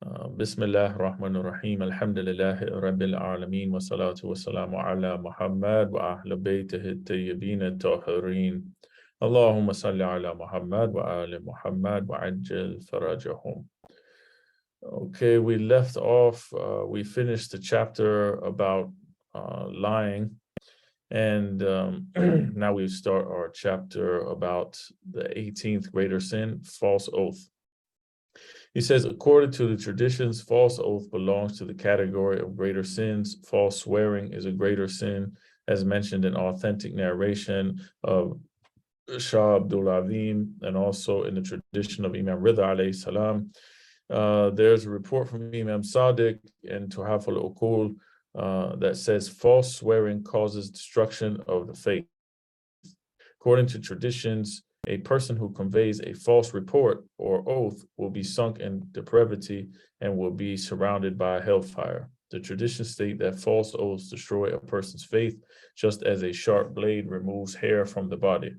Bismillah ar-Rahman ar-Rahim. Alhamdulillahi Rabbil Alameen. Wa salatu wa salamu ala Muhammad wa ahla baytihi at-tayyibin at-tahirin. Allahumma salli ala Muhammad wa ali Muhammad wa ajjal farajahum. Okay, we left off, we finished the chapter about lying, and now we start our chapter about the 18th greater sin, false oath. He says, according to the traditions, false oath belongs to the category of greater sins. False swearing is a greater sin, as mentioned in authentic narration of Shah Abdul Azim, and also in the tradition of Imam Rida alayhi salam. There's a report from Imam Sadiq in Tuhaf al-Uqul that says false swearing causes destruction of the faith. According to traditions, a person who conveys a false report or oath will be sunk in depravity and will be surrounded by hellfire. The traditions state that false oaths destroy a person's faith, just as a sharp blade removes hair from the body.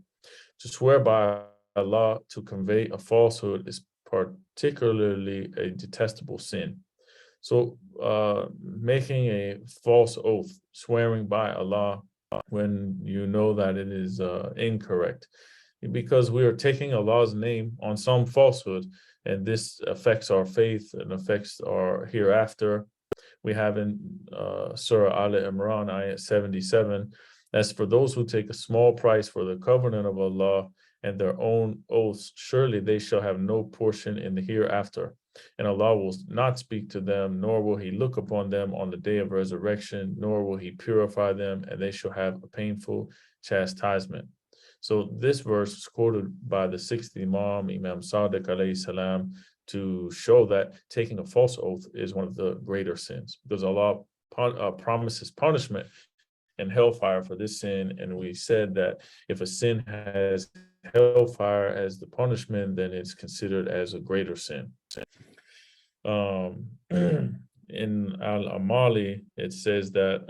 To swear by Allah to convey a falsehood is particularly a detestable sin. So, making a false oath, swearing by Allah when you know that it is incorrect, because we are taking Allah's name on some falsehood, and this affects our faith and affects our hereafter. We have in Surah Al Imran, ayat 77, as for those who take a small price for the covenant of Allah and their own oaths, surely they shall have no portion in the hereafter. And Allah will not speak to them, nor will He look upon them on the day of resurrection, nor will He purify them, and they shall have a painful chastisement. So this verse is quoted by the sixth Imam, Imam Sadiq alayhi salam, to show that taking a false oath is one of the greater sins, because Allah promises punishment and hellfire for this sin. And we said that if a sin has hellfire as the punishment, then it's considered as a greater sin. In Al-Amali, it says that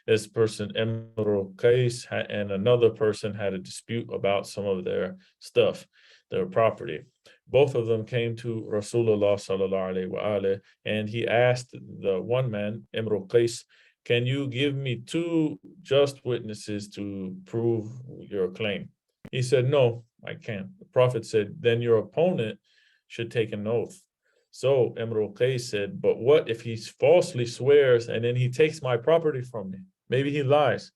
this person, Emrul Qais, and another person had a dispute about some of their stuff, their property. Both of them came to Rasulullah sallallahu alaihi wasallam, and he asked the one man, Emrul Qais, can you give me two just witnesses to prove your claim? He said, no, I can't. The Prophet said, then your opponent should take an oath. So Emrul Qais said, but what if he falsely swears and then he takes my property from me? Maybe he lies.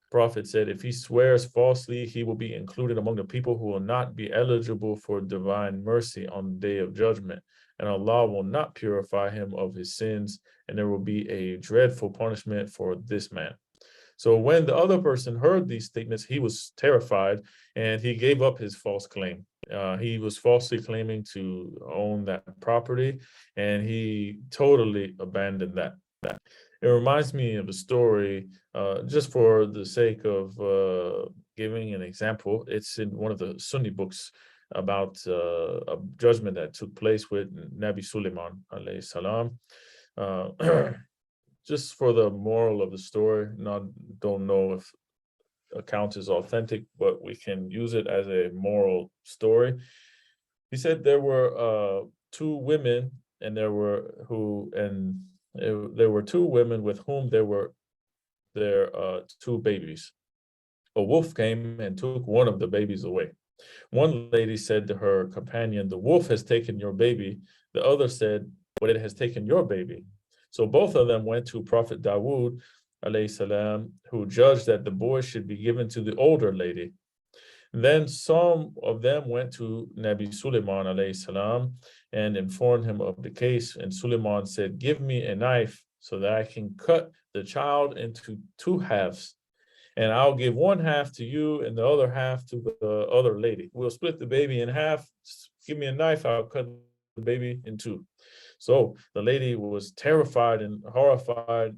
Prophet said, if he swears falsely, he will be included among the people who will not be eligible for divine mercy on the day of judgment, and Allah will not purify him of his sins, and there will be a dreadful punishment for this man. So when the other person heard these statements, he was terrified, and he gave up his false claim. He was falsely claiming to own that property, and he totally abandoned that. It reminds me of a story, just for the sake of giving an example. It's in one of the Sunni books about a judgment that took place with Nabi Sulaiman alayhi salam. Just for the moral of the story, don't know if account is authentic, but we can use it as a moral story. He said there were two women, and there were two women with whom there were their two babies. A wolf came and took one of the babies away. One lady said to her companion, the wolf has taken your baby. The other said, but it has taken your baby. So both of them went to Prophet Dawood alayhi salam, who judged that the boy should be given to the older lady. Then some of them went to Nabi Sulaiman alayhi salam and informed him of the case. And Sulaiman said, give me a knife so that I can cut the child into two halves. And I'll give one half to you and the other half to the other lady. We'll split the baby in half. Give me a knife, I'll cut the baby in two. So the lady was terrified and horrified.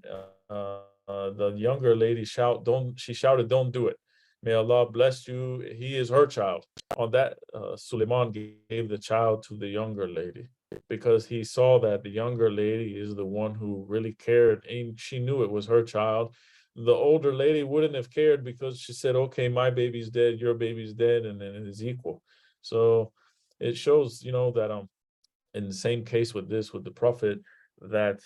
The younger lady shouted, don't do it. May Allah bless you. He is her child. On that, Suleiman gave the child to the younger lady, because he saw that the younger lady is the one who really cared, and she knew it was her child. The older lady wouldn't have cared, because she said, okay, my baby's dead, your baby's dead, and then it is equal. So it shows, that in the same case with this, with the Prophet, that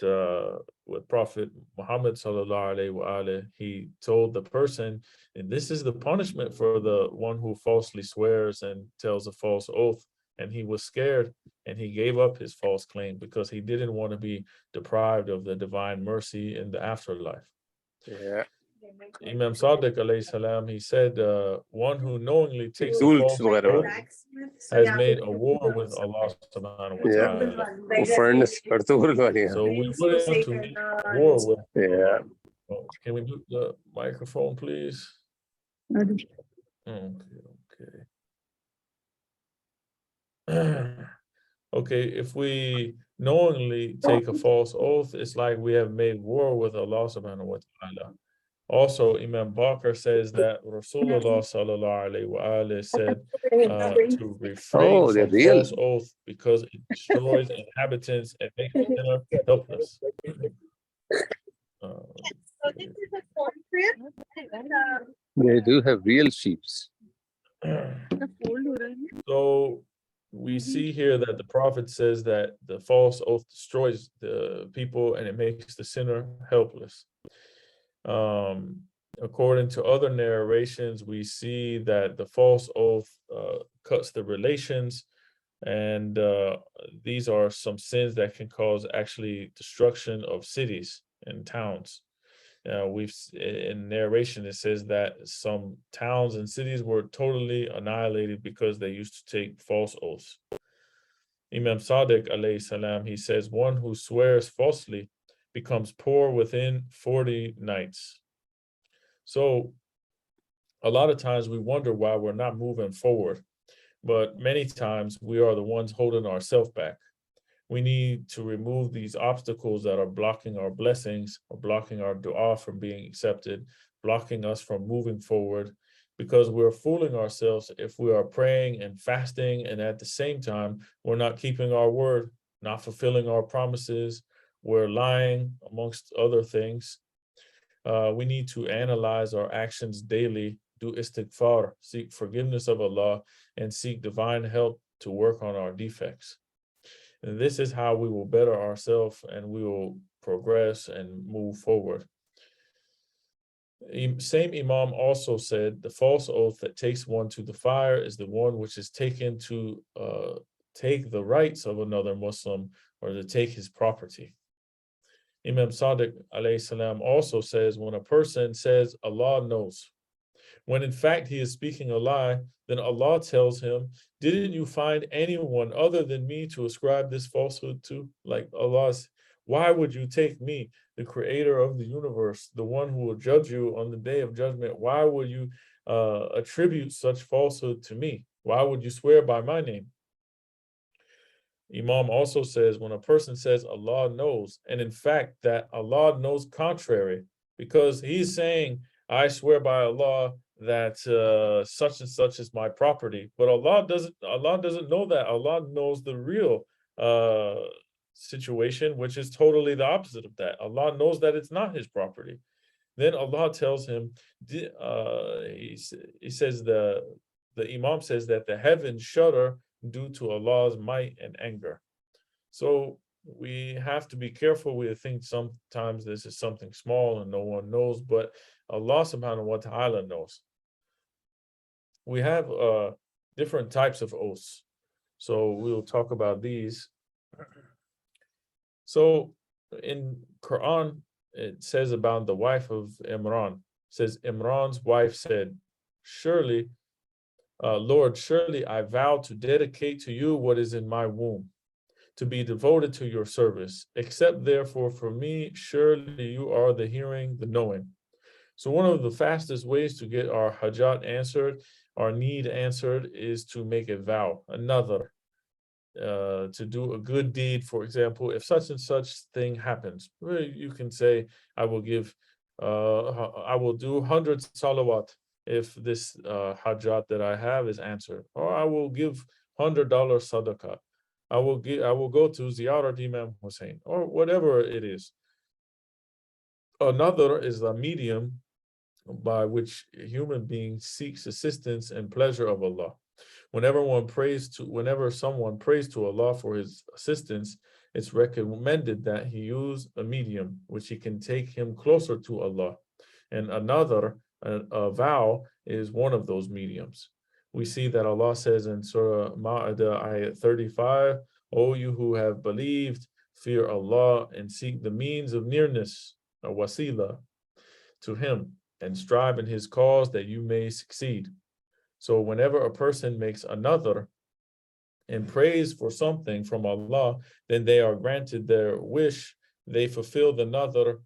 with Prophet Muhammad sallallahu alaihi wasallam, he told the person, and this is the punishment for the one who falsely swears and tells a false oath, and he was scared and he gave up his false claim because he didn't want to be deprived of the divine mercy in the afterlife. Yeah. Imam Sadiq alayhi salam, he said, one who knowingly takes a false oath has made a war with Allah subhanahu wa Yeah. ta'ala. Furnace So we wouldn't want to make a war with Yeah. Allah. Can we mute the microphone, please? Okay. Okay, if we knowingly take a false oath, it's like we have made war with Allah subhanahu wa ta'ala. Also, Imam Bakr says that Rasulullah sallallahu alaihi wasallam said to refrain Oh, they're from real. false oath because it destroys inhabitants and makes the sinner helpless. They do have real sheeps. So we see here that the Prophet says that the false oath destroys the people and it makes the sinner helpless. According to other narrations, we see that the false oath cuts the relations, and these are some sins that can cause actually destruction of cities and towns. We've in narration it says that some towns and cities were totally annihilated because they used to take false oaths. Imam Sadiq alayhi salam, he says, one who swears falsely becomes poor within 40 nights. So a lot of times we wonder why we're not moving forward, but many times we are the ones holding ourselves back. We need to remove these obstacles that are blocking our blessings or blocking our dua from being accepted, blocking us from moving forward, because we're fooling ourselves if we are praying and fasting and at the same time we're not keeping our word, not fulfilling our promises, we're lying, amongst other things. We need to analyze our actions daily, do istighfar, seek forgiveness of Allah, and seek divine help to work on our defects. And this is how we will better ourselves and we will progress and move forward. Same Imam also said, the false oath that takes one to the fire is the one which is taken to take the rights of another Muslim or to take his property. Imam Sadiq alayhi salam also says, when a person says Allah knows, when in fact he is speaking a lie, then Allah tells him, didn't you find anyone other than me to ascribe this falsehood to? Like Allah's, why would you take me, the creator of the universe, the one who will judge you on the day of judgment? Why would you attribute such falsehood to me? Why would you swear by my name? Imam also says, when a person says Allah knows, and in fact that Allah knows contrary, because he's saying, I swear by Allah that such and such is my property, but Allah doesn't know that. Allah knows the real situation, which is totally the opposite of that. Allah knows that it's not his property. Then Allah tells him, he says the Imam says that the heavens shudder due to Allah's might and anger. So we have to be careful. We think sometimes this is something small and no one knows, but Allah subhanahu wa ta'ala knows. We have different types of oaths. So we'll talk about these. So in Quran, it says about the wife of Imran, it says Imran's wife said, surely, Lord, surely I vow to dedicate to you what is in my womb, to be devoted to your service. Except therefore for me, surely you are the hearing, the knowing. So one of the fastest ways to get our hajat answered, our need answered, is to make a vow, another, to do a good deed. For example, if such and such thing happens, you can say, I will do 100 salawat if this hajat that I have is answered, or I will give $100 sadaqah. I will go to Ziyarat Imam Hussein, or whatever it is. Another is the medium by which a human being seeks assistance and pleasure of Allah. Whenever someone prays to Allah for his assistance, it's recommended that he use a medium which he can take him closer to Allah. And another, a vow, is one of those mediums. We see that Allah says in Surah Ma'idah, ayat 35, O you who have believed, fear Allah and seek the means of nearness, a wasila, to him, and strive in his cause that you may succeed. So whenever a person makes another and prays for something from Allah, then they are granted their wish. They fulfill the nadr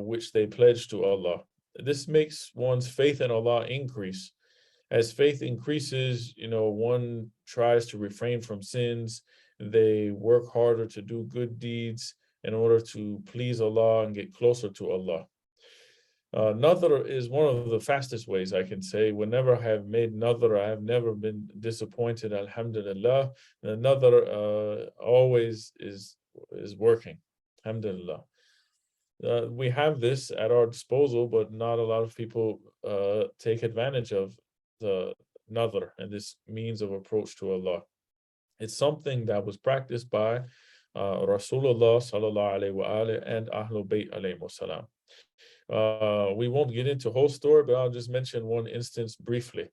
which they pledge to Allah. This makes one's faith in Allah increase. As faith increases, one tries to refrain from sins. They work harder to do good deeds in order to please Allah and get closer to Allah. Nadr is one of the fastest ways, I can say. Whenever I have made nadr, I have never been disappointed, alhamdulillah. The nadr always is working, alhamdulillah. We have this at our disposal, but not a lot of people take advantage of the nadr and this means of approach to Allah. It's something that was practiced by Rasulullah sallallahu alaihi wasallam and Ahlul Bayt alayhi wasalam. We won't get into whole story, but I'll just mention one instance briefly.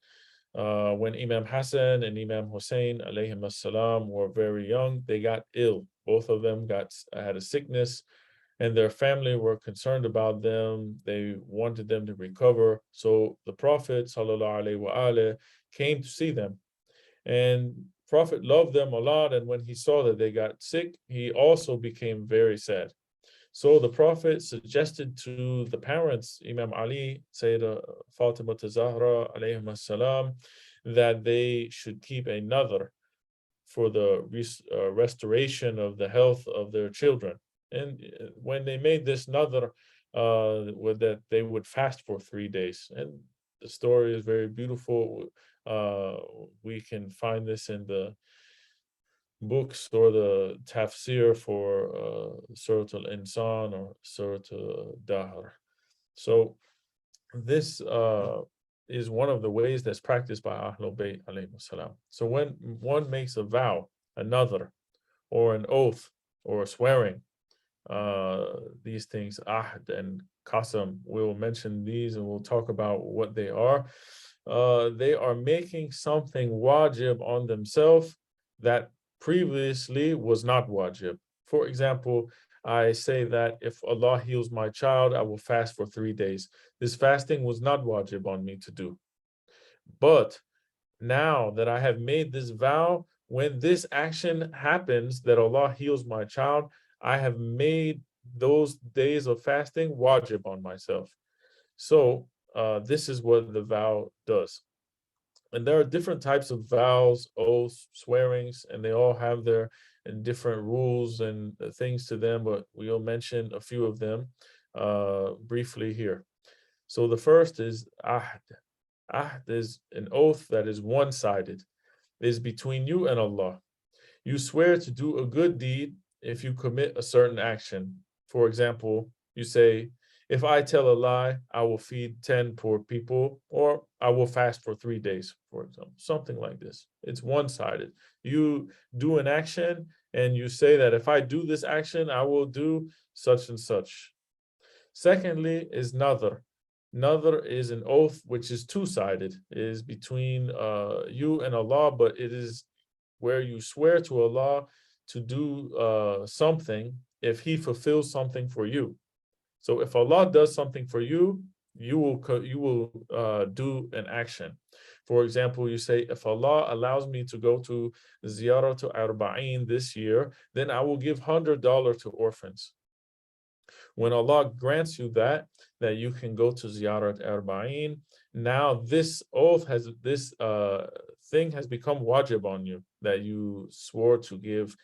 When Imam Hassan and Imam Hussein alayhim assalam were very young, they got ill. Both of them had a sickness, and their family were concerned about them. They wanted them to recover. So the Prophet sallallahu alaihi wasallam came to see them, and Prophet loved them a lot. And when he saw that they got sick, he also became very sad. So the Prophet suggested to the parents, Imam Ali, Sayyidah Fatima Zahra, alayhim assalam, that they should keep a nadr for the restoration of the health of their children. And when they made this nadr, that they would fast for 3 days. And the story is very beautiful. We can find this in the books or the tafsir for Surah Al-Insan or Surah Al-Dahr. So this is one of the ways that's practiced by Ahlul Bayt alayhim salam. So when one makes a vow, a nadr, or an oath, or a swearing, these things, ahd and qasam, we'll mention these and we'll talk about what they are. They are making something wajib on themselves that previously was not wajib. For example, I say that if Allah heals my child, I will fast for 3 days. This fasting was not wajib on me to do. But now that I have made this vow, when this action happens, that Allah heals my child, I have made those days of fasting wajib on myself. So this is what the vow does. And there are different types of vows, oaths, swearings, and they all have their different rules and things to them, but we'll mention a few of them briefly here. So the first is ahd. Ahd is an oath that is one-sided. It is between you and Allah. You swear to do a good deed if you commit a certain action. For example, you say, if I tell a lie, I will feed 10 poor people, or I will fast for 3 days, for example, something like this. It's one-sided. You do an action and you say that if I do this action, I will do such and such. Secondly is nadr. Nadr is an oath which is two-sided. It is between you and Allah, but it is where you swear to Allah to do something if He fulfills something for you. So if Allah does something for you, you will do an action. For example, you say, if Allah allows me to go to Ziyarah to Arba'in this year, then I will give $100 to orphans. When Allah grants you that you can go to Ziyarat Arba'in, now this oath this thing has become wajib on you, that you swore to give,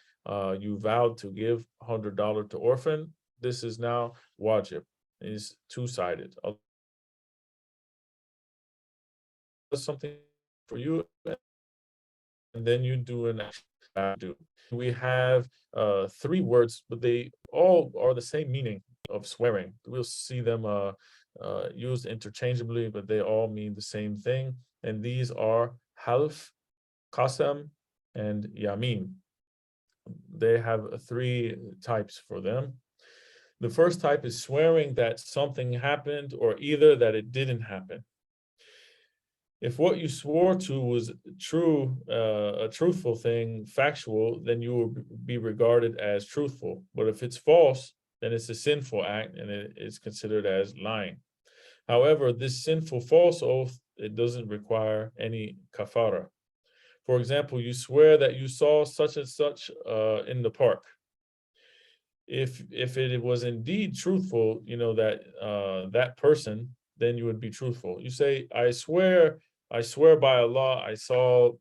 you vowed to give $100 to orphan. This is now wajib. It's two-sided. Allah does something for you, and then you do an action. We have 3 words, but they all are the same meaning of swearing. We'll see them used interchangeably, but they all mean the same thing. And these are half qasam, and yamin. They have three types for them. The first type is swearing that something happened or either that it didn't happen. If what you swore to was true, a truthful thing, factual, then you will be regarded as truthful. But if it's false, then it's a sinful act and it is considered as lying. However, this sinful false oath, it doesn't require any kafara. For example, you swear that you saw such and such in the park. If it was indeed truthful, that that person, then you would be truthful. You say, I swear by Allah, I saw,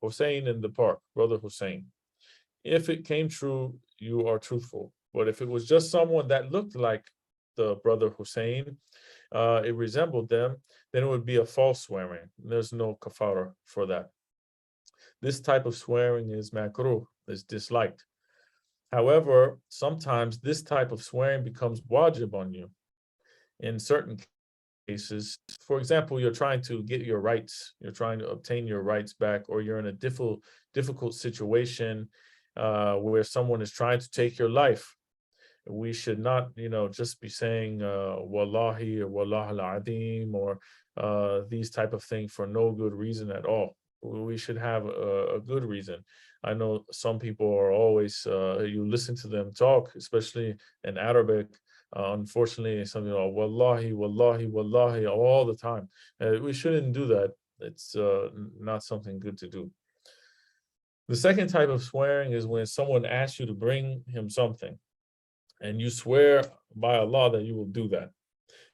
Hussein in the park, brother Hussein. If it came true, you are truthful. But if it was just someone that looked like the brother Hussein, it resembled them, then it would be a false swearing. There's no kafara for that. This type of swearing is makruh, is disliked. However, sometimes this type of swearing becomes wajib on you. In certain cases, for example, you're trying to get your rights, you're trying to obtain your rights back, or you're in a difficult situation where someone is trying to take your life. We should not, just be saying wallahi or wallah al-adim or these type of things for no good reason at all. We should have a good reason. I know some people are always, you listen to them talk, especially in Arabic, unfortunately, something like wallahi, wallahi, wallahi all the time. We shouldn't do that. It's not something good to do. The second type of swearing is when someone asks you to bring him something, and you swear by Allah that you will do that.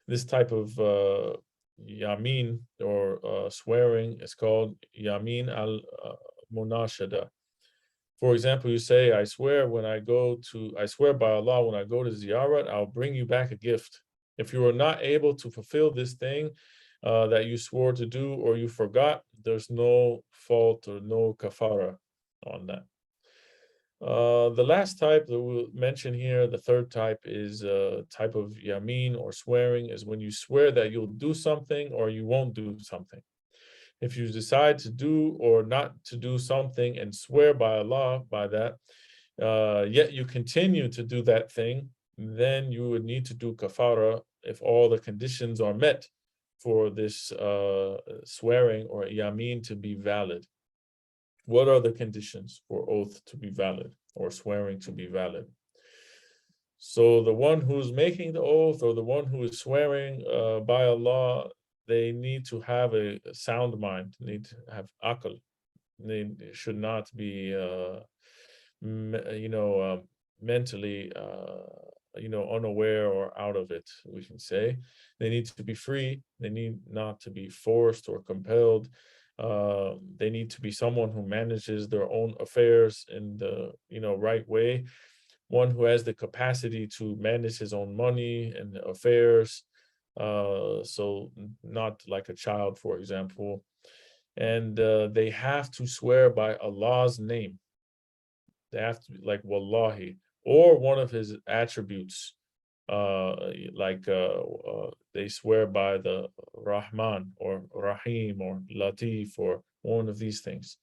This type of yamin or swearing is called yamin al-munashada. For example, you say, I swear by Allah, when I go to ziyarat, I'll bring you back a gift. If you are not able to fulfill this thing that you swore to do or you forgot, there's no fault or no kafara on that. The last type that we'll mention here, the third type, is a type of yamin or swearing, is when you swear that you'll do something or you won't do something. If you decide to do or not to do something and swear by Allah by that, yet you continue to do that thing, then you would need to do kafara if all the conditions are met for this swearing or yamin to be valid. What are the conditions for oath to be valid or swearing to be valid? So the one who's making the oath or the one who is swearing by Allah, they need to have a sound mind, need to have aql. They should not be, mentally, unaware or out of it, we can say. They need to be free. They need not to be forced or compelled. They need to be someone who manages their own affairs in the right way, one who has the capacity to manage his own money and affairs, so not like a child, for example. And they have to swear by Allah's name. They have to be like wallahi or one of his attributes, they swear by the Rahman or Rahim or Latif or one of these things,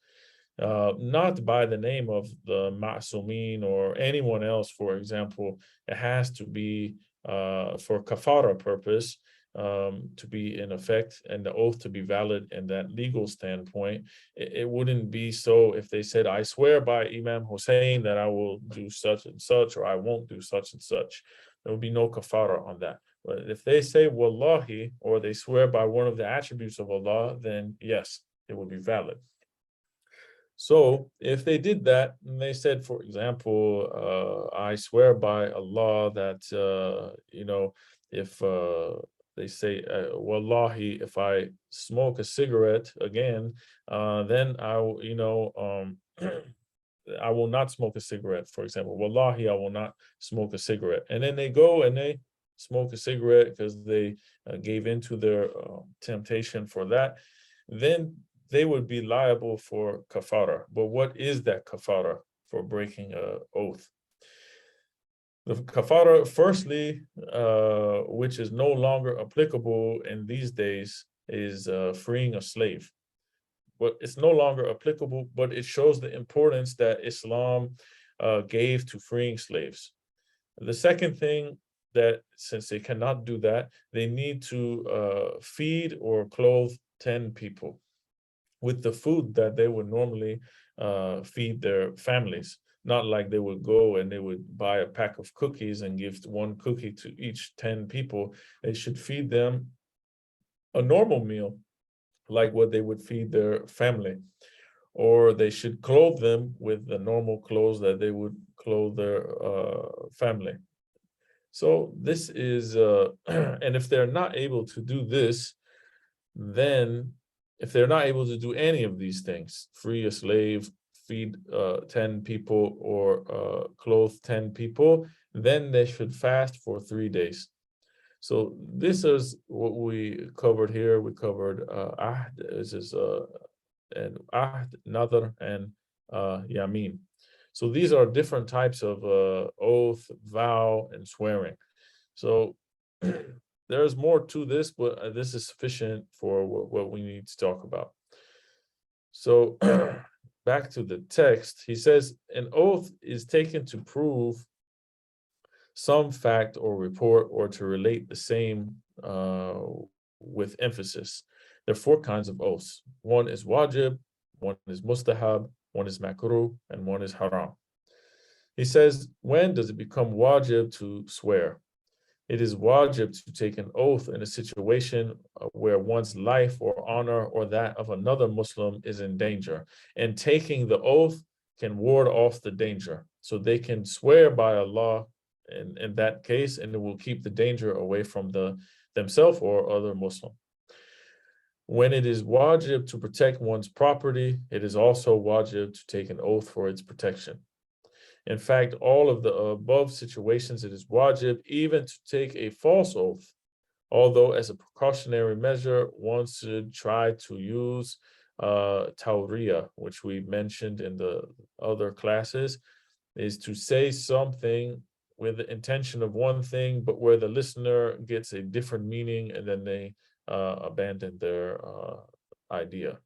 not by the name of the Ma'sumin or anyone else. For example, it has to be for kafara purpose, to be in effect and the oath to be valid in that legal standpoint. It wouldn't be so if they said, I swear by Imam Hussein that I will do such and such, or I won't do such and such. There will be no kafara on that. But if they say wallahi, or they swear by one of the attributes of Allah, then yes, it would be valid. So if they did that, and they said, for example, I swear by Allah that, if they say, wallahi, if I smoke a cigarette again, then I will not smoke a cigarette, for example. Wallahi, I will not smoke a cigarette. And then they go and they smoke a cigarette because they gave into their temptation for that. Then they would be liable for kafara. But what is that kafara for breaking an oath? The kafara, firstly, which is no longer applicable in these days, is freeing a slave. but it's no longer applicable, but it shows the importance that Islam gave to freeing slaves. The second thing, that since they cannot do that, they need to feed or clothe 10 people with the food that they would normally feed their families. Not like they would go and they would buy a pack of cookies and give one cookie to each 10 people. They should feed them a normal meal, like what they would feed their family. Or they should clothe them with the normal clothes that they would clothe their family. So this is, and if they're not able to do this, then if they're not able to do any of these things, free a slave, feed 10 people, or clothe 10 people, then they should fast for 3 days. So this is what we covered here. We covered ahd, this is and ahd, nadr, and yamin. So these are different types of oath, vow, and swearing. So there's more to this, but this is sufficient for what we need to talk about. So back to the text, he says, an oath is taken to prove some fact or report, or to relate the same with emphasis. There are 4 kinds of oaths. One is wajib, one is mustahab, one is makruh, and one is haram. He says, when does it become wajib to swear? It is wajib to take an oath in a situation where one's life or honor or that of another Muslim is in danger. And taking the oath can ward off the danger. So they can swear by Allah in that case, and it will keep the danger away from themselves or other Muslim. When it is wajib to protect one's property, it is also wajib to take an oath for its protection. In fact, all of the above situations, it is wajib even to take a false oath, although as a precautionary measure, one should try to use tawriya, which we mentioned in the other classes, is to say something with the intention of one thing, but where the listener gets a different meaning, and then they abandon their idea.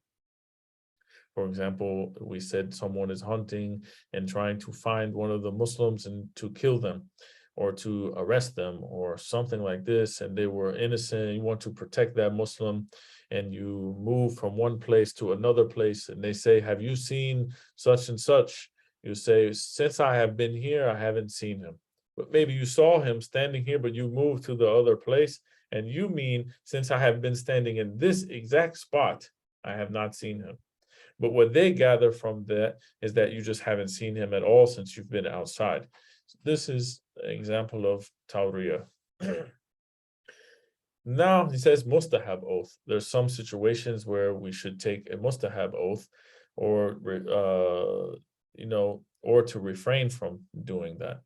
For example, we said someone is hunting and trying to find one of the Muslims and to kill them, or to arrest them, or something like this, and they were innocent. You want to protect that Muslim, and you move from one place to another place, and they say, have you seen such and such? You say, since I have been here, I haven't seen him. But maybe you saw him standing here, but you moved to the other place, and you mean, since I have been standing in this exact spot, I have not seen him. But what they gather from that is that you just haven't seen him at all since you've been outside. So this is an example of tawriya. Now he says mustahab oath. There's some situations where we should take a mustahab oath, or or to refrain from doing that.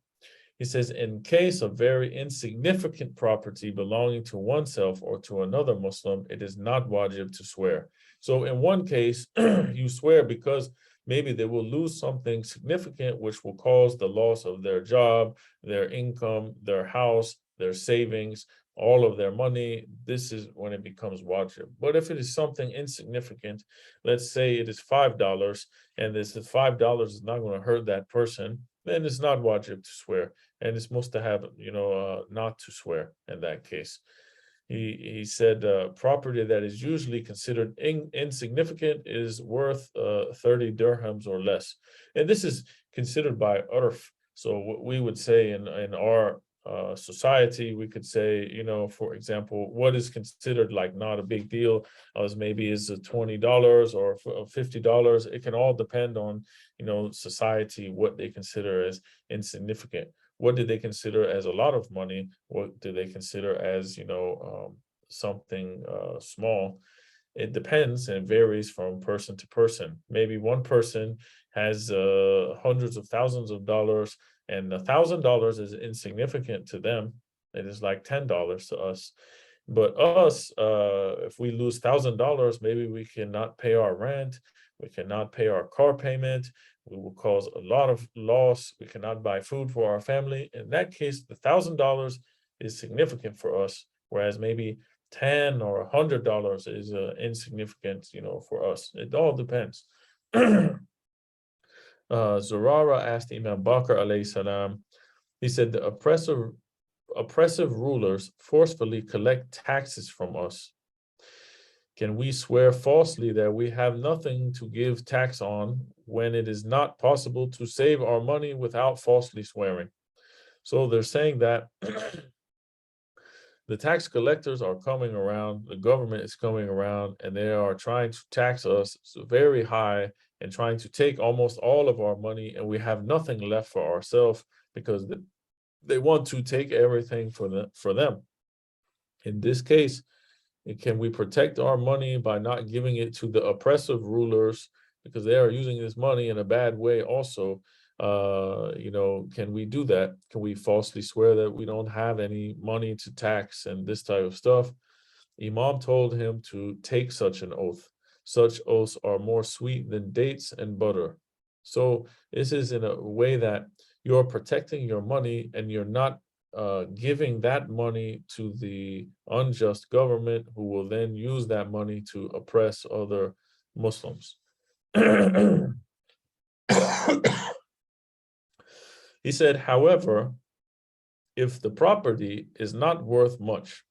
He says, in case of very insignificant property belonging to oneself or to another Muslim, it is not wajib to swear. So in one case, you swear because maybe they will lose something significant, which will cause the loss of their job, their income, their house, their savings, all of their money. This is when it becomes wajib. But if it is something insignificant, let's say it is $5, and this is $5 is not going to hurt that person, then it's not wajib to swear, and it's mustahab, not to swear in that case. He said property that is usually considered insignificant is worth 30 dirhams or less, and this is considered by urf. So what we would say in our society, we could say, for example, what is considered like not a big deal as maybe is $20 or $50. It can all depend on, society, what they consider as insignificant. What do they consider as a lot of money? What do they consider as, something small? It depends, and it varies from person to person. Maybe one person has hundreds of thousands of dollars, and $1,000 is insignificant to them. It is like $10 to us. But us, if we lose $1,000, maybe we cannot pay our rent, we cannot pay our car payment, we will cause a lot of loss, we cannot buy food for our family. In that case, the $1,000 is significant for us, whereas maybe $10 or $100 is insignificant, for us. It all depends. Zurara asked Imam Bakr alayhi salam, he said, the oppressive rulers forcefully collect taxes from us. Can we swear falsely that we have nothing to give tax on when it is not possible to save our money without falsely swearing? So they're saying that the tax collectors are coming around, the government is coming around, and they are trying to tax us very high and trying to take almost all of our money, and we have nothing left for ourselves because they want to take everything for them. In this case, can we protect our money by not giving it to the oppressive rulers because they are using this money in a bad way also? Can we do that? Can we falsely swear that we don't have any money to tax and this type of stuff? Imam told him to take such an oath. Such oaths are more sweet than dates and butter. So this is in a way that you're protecting your money and you're not giving that money to the unjust government who will then use that money to oppress other Muslims. He said, however, if the property is not worth much,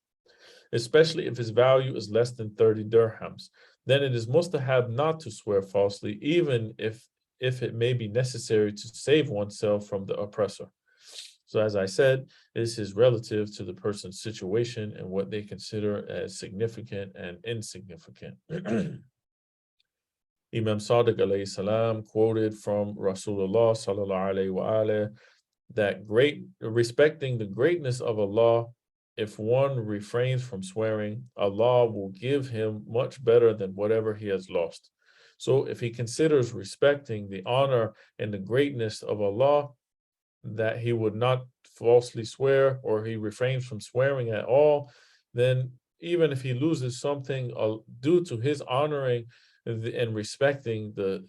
especially if its value is less than 30 dirhams, then it is mustahab not to swear falsely, even if it may be necessary to save oneself from the oppressor. So as I said, this is relative to the person's situation and what they consider as significant and insignificant. Imam Sadiq alayhi salam quoted from Rasulullah sallallahu alayhi wa alayhi that respecting the greatness of Allah, if one refrains from swearing, Allah will give him much better than whatever he has lost. So if he considers respecting the honor and the greatness of Allah, that he would not falsely swear, or he refrains from swearing at all, then even if he loses something due to his honoring and respecting the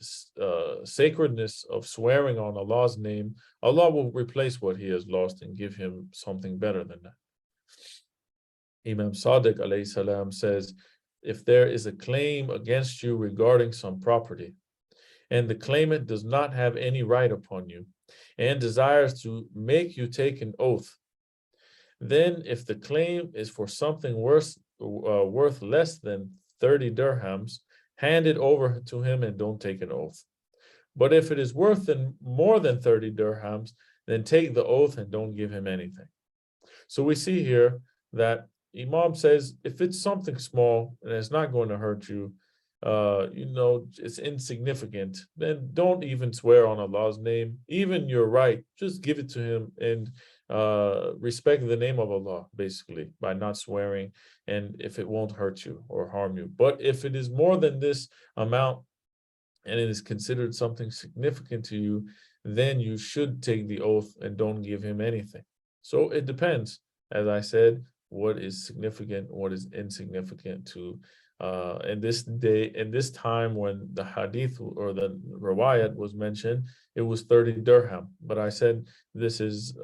sacredness of swearing on Allah's name, Allah will replace what he has lost and give him something better than that. Imam Sadiq alayhi salam says, if there is a claim against you regarding some property, and the claimant does not have any right upon you, and desires to make you take an oath, then if the claim is for something worth less than 30 dirhams, hand it over to him and don't take an oath. But if it is worth more than 30 dirhams, then take the oath and don't give him anything. So we see here that Imam says, if it's something small and it's not going to hurt you, it's insignificant, then don't even swear on Allah's name. Even you're right, just give it to him and respect the name of Allah, basically, by not swearing, and if it won't hurt you or harm you. But if it is more than this amount and it is considered something significant to you, then you should take the oath and don't give him anything. So it depends, as I said, what is significant, what is insignificant to in this time when the hadith or the riwayat was mentioned, it was 30 dirham. But I said this is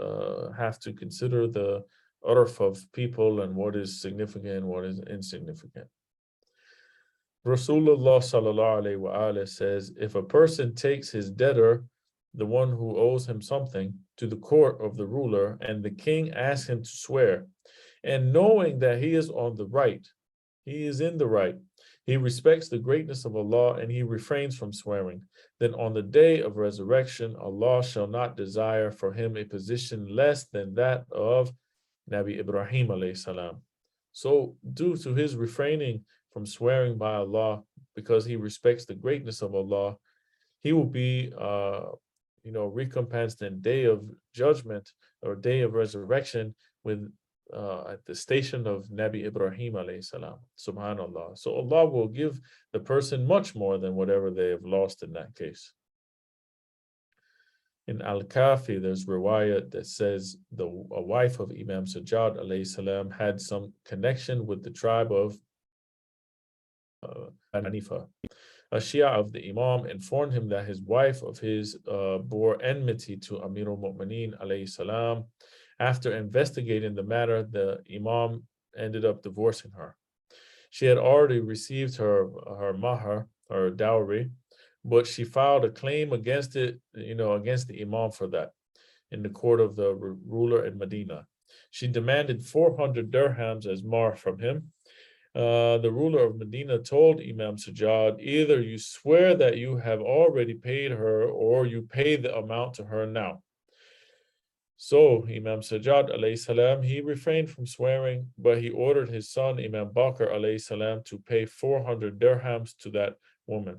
have to consider the urf of people and what is significant and what is insignificant. Rasulullah sallallahu alaihi wasallam says, if a person takes his debtor, the one who owes him something, to the court of the ruler, and the king asks him to swear, and knowing that he is on the right, he is in the right, he respects the greatness of Allah and he refrains from swearing, then on the day of resurrection, Allah shall not desire for him a position less than that of Nabi Ibrahim alayhi salam. So due to his refraining from swearing by Allah, because he respects the greatness of Allah, he will be recompensed in day of judgment or day of resurrection with at the station of Nabi Ibrahim alayhi salam. Subhanallah. So Allah will give the person much more than whatever they have lost in that case. In Al-Kafi, there's riwayat that says a wife of Imam Sajjad alayhi salam had some connection with the tribe of Hanifa. A Shia of the Imam informed him that his wife of his bore enmity to Amir al-Mu'mineen alayhi salam. After investigating the matter, the Imam ended up divorcing her. She had already received her mahar, her dowry, but she filed a claim against it, against the imam for that in the court of the ruler in Medina. She demanded 400 dirhams as mahr from him. The ruler of Medina told Imam Sajjad, either you swear that you have already paid her or you pay the amount to her now. So Imam Sajjad alayhi salam, he refrained from swearing, but he ordered his son Imam Bakr alayhi salam to pay 400 dirhams to that woman.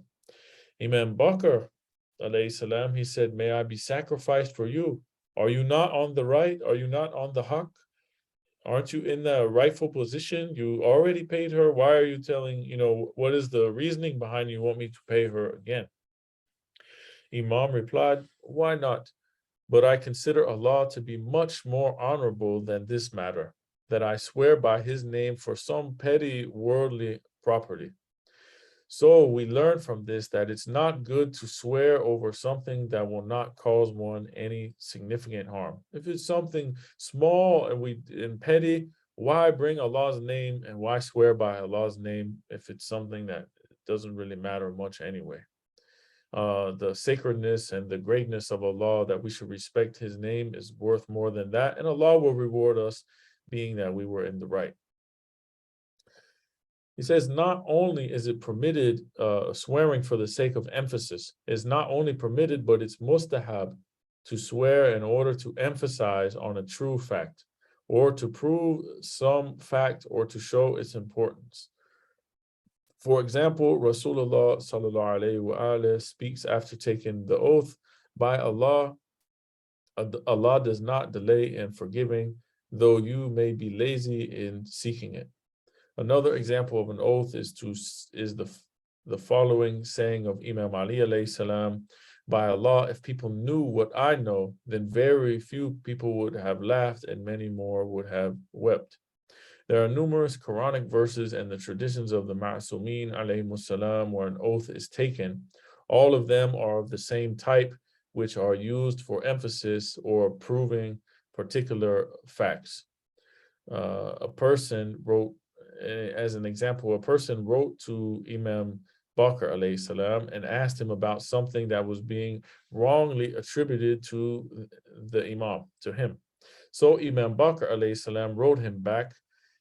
Imam Bakr alayhi salam, he said, may I be sacrificed for you? Are you not on the right? Are you not on the haqq? Aren't you in the rightful position? You already paid her. Why are you telling, what is the reasoning behind you want me to pay her again? Imam replied, why not? But I consider Allah to be much more honorable than this matter, that I swear by his name for some petty worldly property. So we learn from this that it's not good to swear over something that will not cause one any significant harm. If it's something small and petty, why bring Allah's name and why swear by Allah's name if it's something that doesn't really matter much anyway? The sacredness and the greatness of Allah, that we should respect his name, is worth more than that, and Allah will reward us being that we were in the right. He says, not only is it permitted, swearing for the sake of emphasis is not only permitted, but it's mustahab to swear in order to emphasize on a true fact, or to prove some fact, or to show its importance. For example, Rasulullah sallallahu alaihi wasallam speaks after taking the oath, by Allah, Allah does not delay in forgiving, though you may be lazy in seeking it. Another example of an oath is the following saying of Imam Ali alayhi salam, by Allah, if people knew what I know, then very few people would have laughed and many more would have wept. There are numerous Quranic verses and the traditions of the Ma'asumeen alayhimus salam where an oath is taken. All of them are of the same type, which are used for emphasis or proving particular facts. A person wrote, as an example, a person wrote to Imam Bakr alayhi salam and asked him about something that was being wrongly attributed to the Imam, to him. So Imam Bakr alayhi salam wrote him back.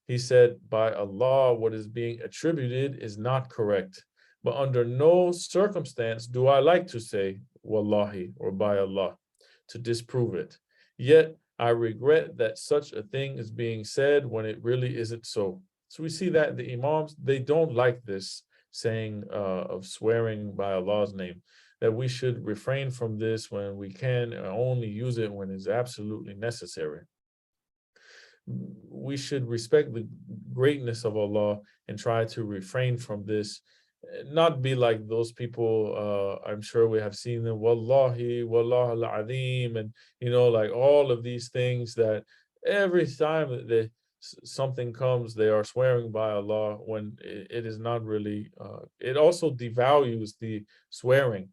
He said, by Allah, what is being attributed is not correct, but under no circumstance do I like to say Wallahi or by Allah to disprove it. Yet I regret that such a thing is being said when it really isn't so. So we see that the Imams, they don't like this saying of swearing by Allah's name, that we should refrain from this when we can, and only use it when it's absolutely necessary. We should respect the greatness of Allah and try to refrain from this, not be like those people, I'm sure we have seen them, Wallahi, Wallah al-Azim, and like all of these things that every time that something comes, they are swearing by Allah when it is not really, it also devalues the swearing.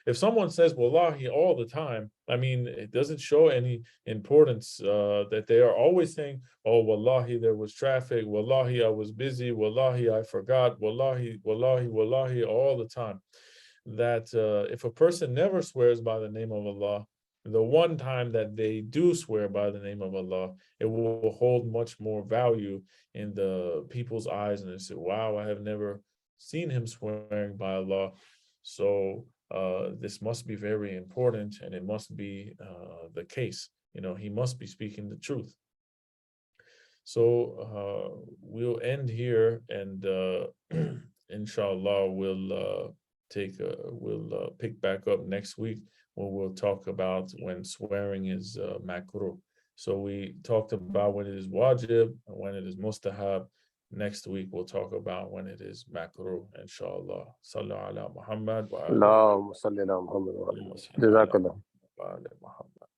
If someone says Wallahi all the time, I mean, it doesn't show any importance that they are always saying, oh, Wallahi, there was traffic, Wallahi, I was busy, Wallahi, I forgot, Wallahi, Wallahi, Wallahi, all the time. That if a person never swears by the name of Allah, the one time that they do swear by the name of Allah, it will hold much more value in the people's eyes, and they say, wow, I have never seen him swearing by Allah. So this must be very important, and it must be the case. He must be speaking the truth. So we'll end here, and inshallah we'll pick back up next week when we'll talk about when swearing is makruh. So we talked about when it is wajib, when it is mustahab. Next week we'll talk about when it is makruh, inshallah. Sallu ala Muhammad wa ala Allahumma salli ala Muhammad wa ala Muhammad. Jazakallah. Muhammad.